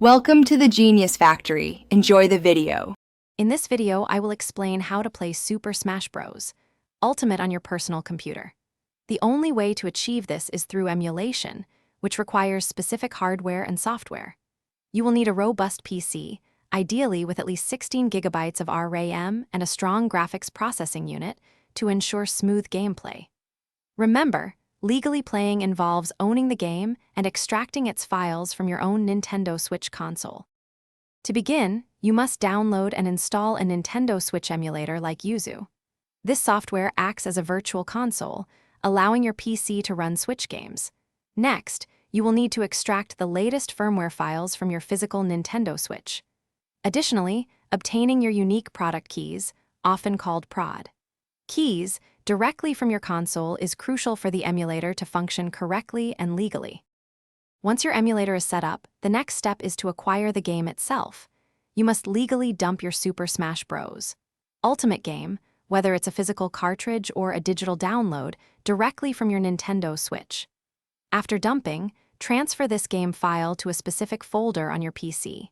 Welcome to the Genius Factory. Enjoy the video. In this video, I will explain how to play Super Smash Bros. Ultimate on your personal computer. The only way to achieve this is through emulation, which requires specific hardware and software. You will need a robust PC, ideally with at least 16 gigabytes of RAM and a strong graphics processing unit to ensure smooth gameplay. Remember, legally playing involves owning the game and extracting its files from your own Nintendo Switch console. To begin, you must download and install a Nintendo Switch emulator like Yuzu. This software acts as a virtual console, allowing your PC to run Switch games. Next, you will need to extract the latest firmware files from your physical Nintendo Switch. Additionally, obtaining your unique product keys, often called prod keys, directly from your console is crucial for the emulator to function correctly and legally. Once your emulator is set up, the next step is to acquire the game itself. You must legally dump your Super Smash Bros. Ultimate game, whether it's a physical cartridge or a digital download, directly from your Nintendo Switch. After dumping, transfer this game file to a specific folder on your PC.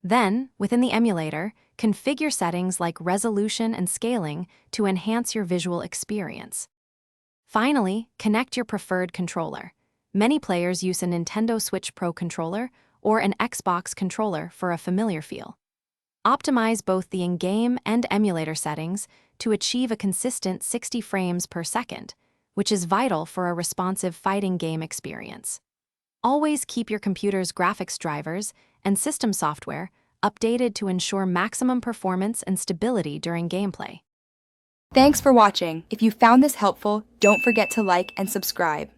Then, within the emulator, configure settings like resolution and scaling to enhance your visual experience. Finally, connect your preferred controller. Many players use a Nintendo Switch Pro controller or an Xbox controller for a familiar feel. Optimize both the in-game and emulator settings to achieve a consistent 60 frames per second, which is vital for a responsive fighting game experience. Always keep your computer's graphics drivers and system software updated to ensure maximum performance and stability during gameplay. Thanks for watching. If you found this helpful, don't forget to like and subscribe.